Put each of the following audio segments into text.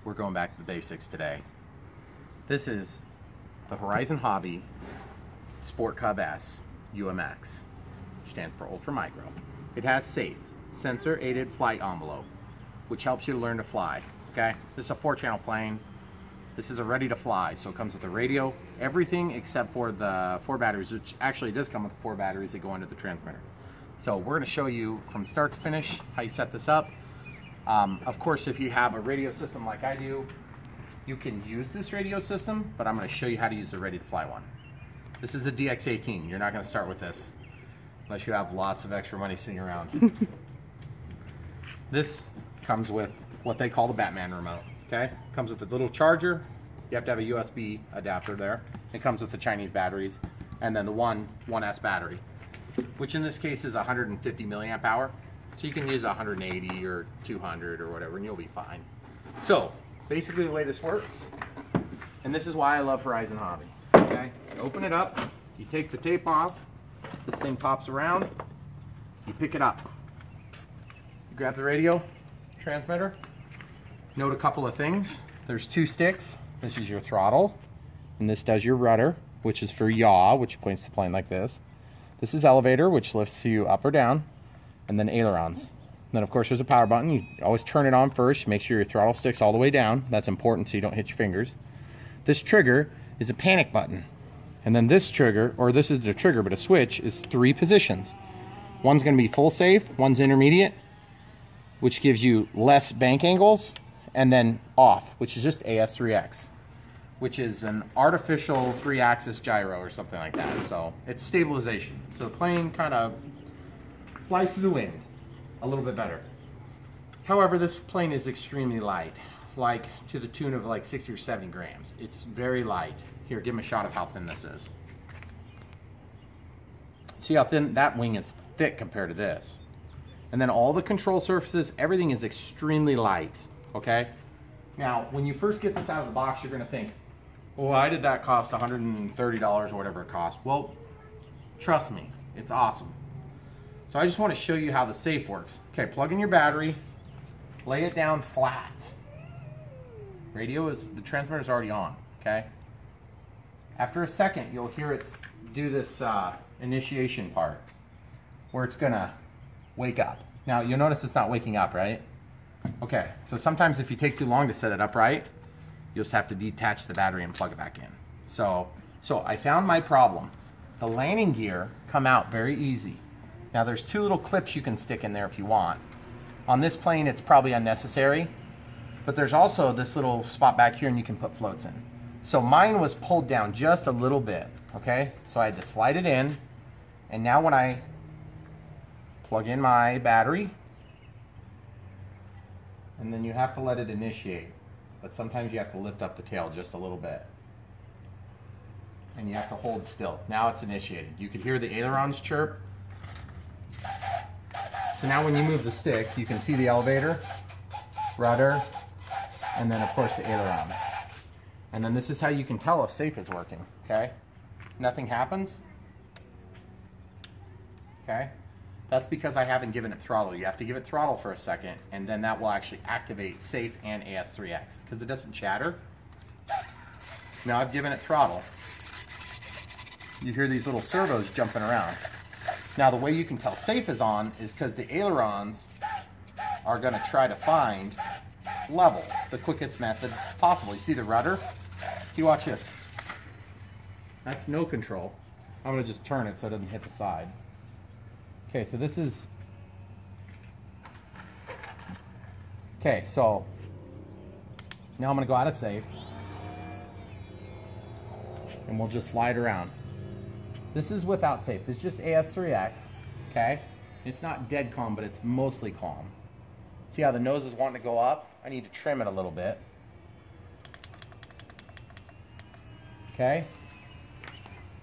we're going back to the basics today. This is the Horizon Hobby Sport Cub S UMX, which stands for Ultra Micro. It has SAFE, Sensor Aided Flight Envelope, which helps you to learn to fly. Okay, this is a 4-channel plane. This is a ready to fly, so it comes with the radio, everything except for the 4 batteries, which actually does come with 4 batteries that go into the transmitter. So we're going to show you from start to finish how you set this up. Of course, if you have a radio system like I do, you can use this radio system, but I'm going to show you how to use the ready to fly one. This is a DX18. You're not going to start with this unless you have lots of extra money sitting around. This comes with what they call the Batman remote. Okay, comes with a little charger. You have to have a USB adapter there. It comes with the Chinese batteries, and then the 1S battery, which in this case is 150 milliamp hour. So you can use 180 or 200 or whatever, and you'll be fine. So basically, the way this works, and this is why I love Horizon Hobby. Okay, you open it up, you take the tape off. This thing pops around. You pick it up. You grab the radio transmitter. Note a couple of things. There's 2 sticks. This is your throttle, and this does your rudder, which is for yaw, which points the plane like this. This is elevator, which lifts you up or down, and then ailerons. And then of course there's a power button. You always turn it on first. Make sure your throttle sticks all the way down. That's important so you don't hit your fingers. This trigger is a panic button. And then this trigger, or this is the trigger, but a switch, is 3 positions. One's going to be full safe, one's intermediate, which gives you less bank angles, and then off, which is just AS3X, which is an artificial 3-axis gyro or something like that. So it's stabilization. So the plane kind of flies through the wind a little bit better. However, this plane is extremely light, like to the tune of like 60 or 70 grams. It's very light. Here, give them a shot of how thin this is. See how thin that wing is? Thick compared to this. And then all the control surfaces, everything is extremely light. Okay, now when you first get this out of the box, you're going to think, well, why did that cost $130 or whatever it cost? Well, trust me, it's awesome. So I just want to show you how the safe works. Okay, plug in your battery, lay it down flat. The transmitter is already on. Okay, after a second, you'll hear it do this initiation part where it's going to wake up. Now you'll notice it's not waking up, right? Okay, so sometimes if you take too long to set it up right, you'll just have to detach the battery and plug it back in. So I found my problem. The landing gear come out very easy. Now there's 2 little clips you can stick in there if you want. On this plane it's probably unnecessary, but there's also this little spot back here and you can put floats in. So mine was pulled down just a little bit, okay? So I had to slide it in, and now when I plug in my battery, and then you have to let it initiate, but sometimes you have to lift up the tail just a little bit, and you have to hold still. Now it's initiated. You can hear the ailerons chirp. So now when you move the stick, you can see the elevator, rudder, and then of course the ailerons. And then this is how you can tell if safe is working. Okay, nothing happens. Okay, that's because I haven't given it throttle. You have to give it throttle for a second, and then that will actually activate safe and AS3X because it doesn't chatter. Now I've given it throttle. You hear these little servos jumping around. Now the way you can tell safe is on is because the ailerons are going to try to find level, the quickest method possible. You see the rudder? See, watch this. That's no control. I'm going to just turn it so it doesn't hit the side. Okay, so this is... Okay, so now I'm going to go out of safe, and we'll just fly it around. This is without safe. It's just AS3X, okay? It's not dead calm, but it's mostly calm. See how the nose is wanting to go up? I need to trim it a little bit. Okay?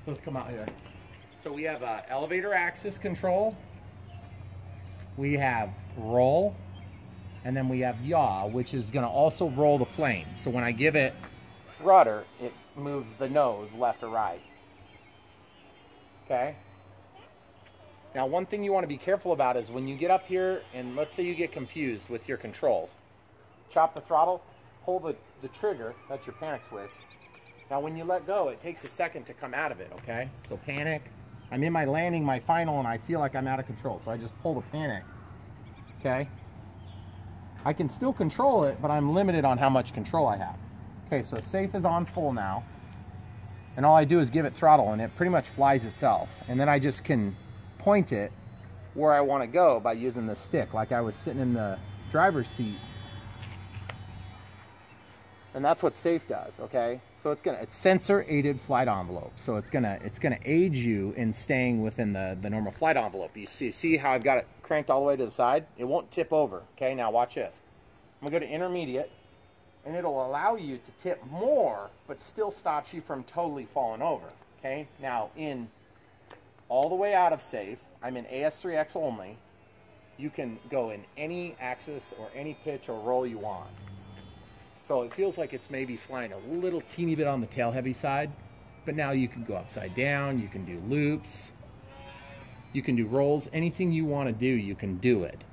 So let's come out here. So we have elevator axis control, we have roll, and then we have yaw, which is going to also roll the plane. So when I give it rudder, it moves the nose left or right. Okay? Now one thing you want to be careful about is when you get up here and let's say you get confused with your controls, chop the throttle, pull the trigger. That's your panic switch. Now when you let go, it takes a second to come out of it, okay? So panic. I'm in my landing, my final, and I feel like I'm out of control. So I just pull the panic, okay? I can still control it, but I'm limited on how much control I have. Okay, so safe is on full now. And all I do is give it throttle, and it pretty much flies itself. And then I just can point it where I want to go by using the stick, like I was sitting in the driver's seat. And that's what safe does, okay? So it's sensor aided flight envelope. So it's gonna aid you in staying within the normal flight envelope. You see how I've got it cranked all the way to the side? It won't tip over, okay? Now watch this. I'm gonna go to intermediate, and it'll allow you to tip more, but still stops you from totally falling over, okay? Now in all the way out of safe, I'm in AS3X only. You can go in any axis or any pitch or roll you want. So it feels like it's maybe flying a little teeny bit on the tail heavy side, but now you can go upside down, you can do loops, you can do rolls, anything you want to do, you can do it.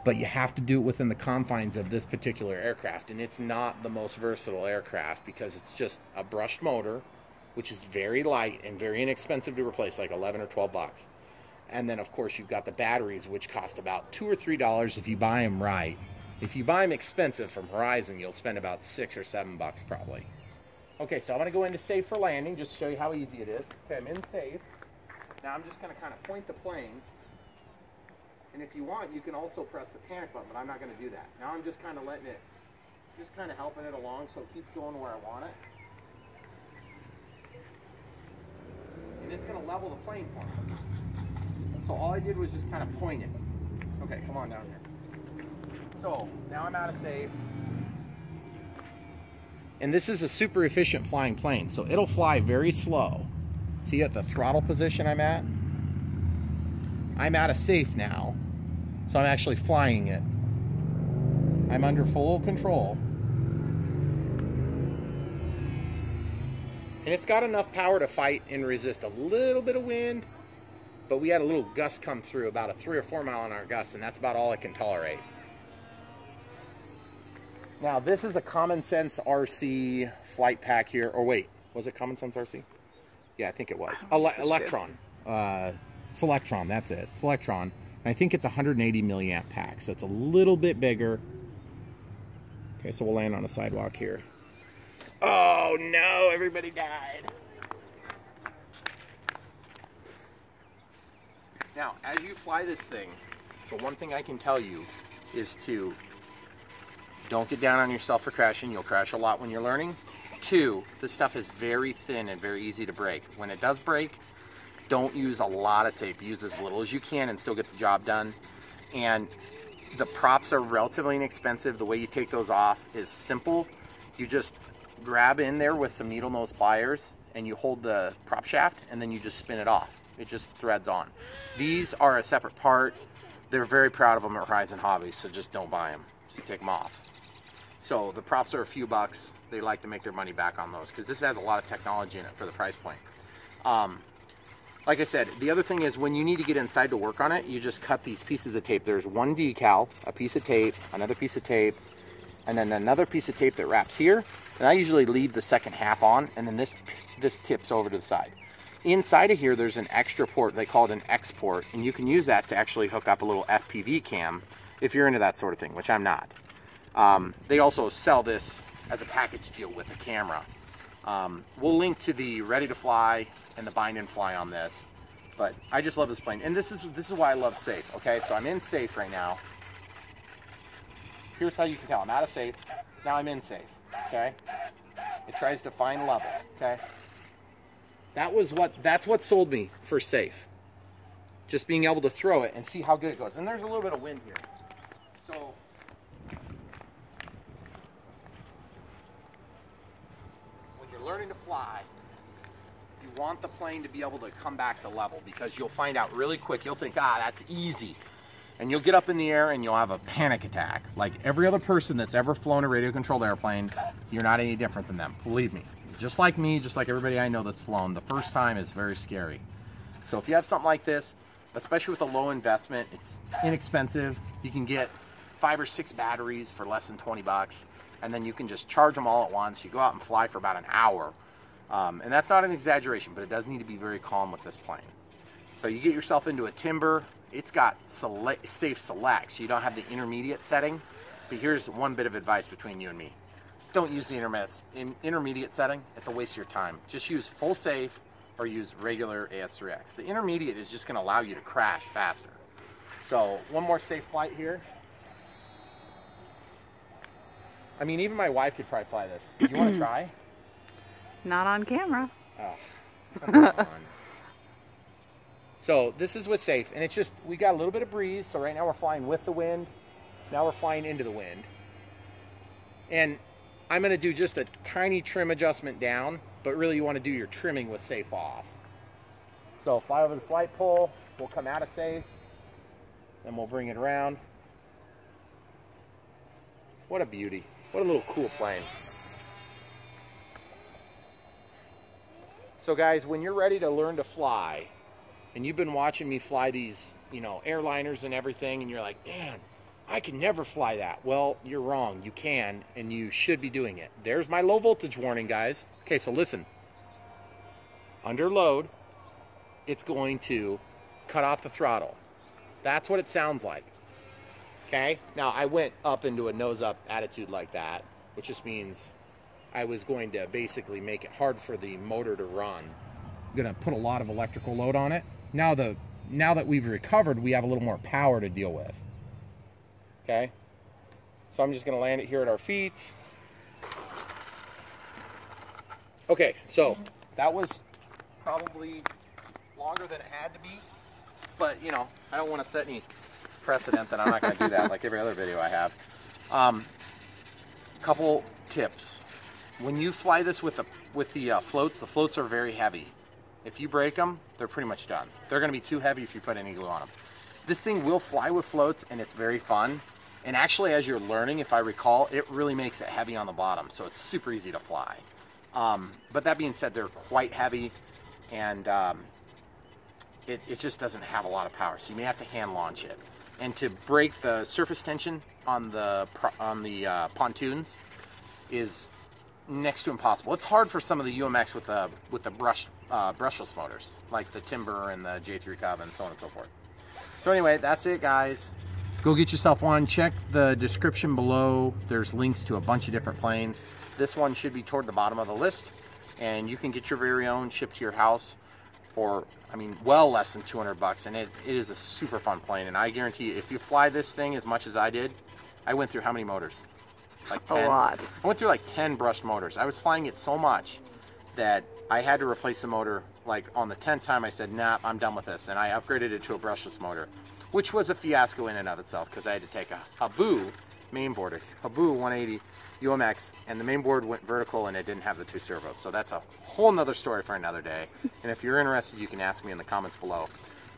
But you have to do it within the confines of this particular aircraft, and it's not the most versatile aircraft because it's just a brushed motor, which is very light and very inexpensive to replace, like 11 or 12 bucks. And then of course you've got the batteries, which cost about $2 or $3 if you buy them right. If you buy them expensive from Horizon, you'll spend about $6 or $7 probably. Okay, so I'm going to go into safe for landing, just to show you how easy it is. Okay, I'm in safe. Now I'm just going to kind of point the plane. And if you want, you can also press the panic button, but I'm not going to do that. Now I'm just kind of letting it, just kind of helping it along so it keeps going where I want it. And it's going to level the plane for me. So all I did was just kind of point it. Okay, come on down here. So now I'm out of safe. And this is a super efficient flying plane, so it'll fly very slow. See at the throttle position I'm at? I'm out of safe now, so I'm actually flying it. I'm under full control. And it's got enough power to fight and resist a little bit of wind, but we had a little gust come through, about a 3 or 4 mile an hour gust, and that's about all it can tolerate. Now this is a Common Sense RC flight pack here, or wait, was it Common Sense RC? Yeah, I think it was. Electron. Selectron, that's it. Selectron. I think it's a 180 milliamp pack, so it's a little bit bigger. Okay, so we'll land on a sidewalk here. Oh no, everybody died. Now, as you fly this thing, the one thing I can tell you is to don't get down on yourself for crashing. You'll crash a lot when you're learning. 2, this stuff is very thin and very easy to break. When it does break, don't use a lot of tape. Use as little as you can and still get the job done. And the props are relatively inexpensive. The way you take those off is simple. You just grab in there with some needle nose pliers and you hold the prop shaft and then you just spin it off. It just threads on. These are a separate part. They're very proud of them at Horizon Hobby, so just don't buy them. Just take them off. So the props are a few bucks. They like to make their money back on those because this has a lot of technology in it for the price point. Like I said, the other thing is when you need to get inside to work on it, you just cut these pieces of tape. There's one decal, a piece of tape, another piece of tape, and then another piece of tape that wraps here. And I usually leave the second half on, and then this tips over to the side. Inside of here, there's an extra port. They call it an X port, and you can use that to actually hook up a little FPV cam if you're into that sort of thing, which I'm not. They also sell this as a package deal with the camera. We'll link to the ready to fly and the bind and fly on this, but I just love this plane. And this is why I love safe. Okay, so I'm in safe right now. Here's how you can tell I'm out of safe. Now I'm in safe. Okay, it tries to find level. Okay, that's what sold me for safe. Just being able to throw it and see how good it goes. And there's a little bit of wind here, so learning to fly, you want the plane to be able to come back to level because you'll find out really quick. You'll think, that's easy. And you'll get up in the air and you'll have a panic attack. Like every other person that's ever flown a radio-controlled airplane, you're not any different than them. Believe me. Just like me, just like everybody I know that's flown, the first time is very scary. So if you have something like this, especially with a low investment, it's inexpensive. You can get 5 or 6 batteries for less than 20 bucks. and then you can just charge them all at once. You go out and fly for about an hour. And that's not an exaggeration, but it does need to be very calm with this plane. So you get yourself into a timber. It's got safe select, so you don't have the intermediate setting. But here's one bit of advice between you and me. Don't use the intermediate setting. It's a waste of your time. Just use full safe or use regular AS3X. The intermediate is just going to allow you to crash faster. So one more safe flight here. I mean, even my wife could probably fly this. You want to try? Not on camera. Oh, come on. So this is with safe, and it's just, we got a little bit of breeze. So right now we're flying with the wind. Now we're flying into the wind. And I'm going to do just a tiny trim adjustment down, but really you want to do your trimming with safe off. So fly over the slight pole, we'll come out of safe, then we'll bring it around. What a beauty. What a little cool plane. So guys, when you're ready to learn to fly, and you've been watching me fly these, you know, airliners and everything, and you're like, man, I can never fly that. Well, you're wrong. You can, and you should be doing it. There's my low voltage warning, guys. Okay, so listen. Under load, it's going to cut off the throttle. That's what it sounds like. Okay? Now, I went up into a nose-up attitude like that, which just means I was going to basically make it hard for the motor to run. I'm going to put a lot of electrical load on it. Now that we've recovered, we have a little more power to deal with. Okay? So I'm just going to land it here at our feet. Okay, so that was probably longer than it had to be. But, you know, I don't want to set any precedent that I'm not going to do that like every other video I have. Couple tips. When you fly this with the floats are very heavy. If you break them, they're pretty much done. They're going to be too heavy if you put any glue on them. This thing will fly with floats, and it's very fun. And actually, as you're learning, if I recall, it really makes it heavy on the bottom, so it's super easy to fly. But that being said, they're quite heavy, and it just doesn't have a lot of power, so you may have to hand launch it. And to break the surface tension on the pontoons is next to impossible. It's hard for some of the UMX with the brushless motors, like the Timber and the J3 Cub and so on and so forth. So anyway, that's it, guys. Go get yourself one. Check the description below. There's links to a bunch of different planes. This one should be toward the bottom of the list, and you can get your very own shipped to your house for, I mean, well less than 200 bucks, and it is a super fun plane. And I guarantee you, if you fly this thing as much as I did, I went through how many motors? Like 10? A lot. I went through like 10 brushed motors. I was flying it so much that I had to replace the motor. Like on the 10th time, I said, nah, I'm done with this, and I upgraded it to a brushless motor, which was a fiasco in and of itself because I had to take a Habu mainboard, a Habu 180 UMX, and the mainboard went vertical and it didn't have the 2 servos. So that's a whole nother story for another day. And if you're interested, you can ask me in the comments below.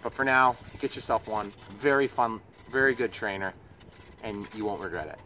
But for now, get yourself one. Very fun, very good trainer, and you won't regret it.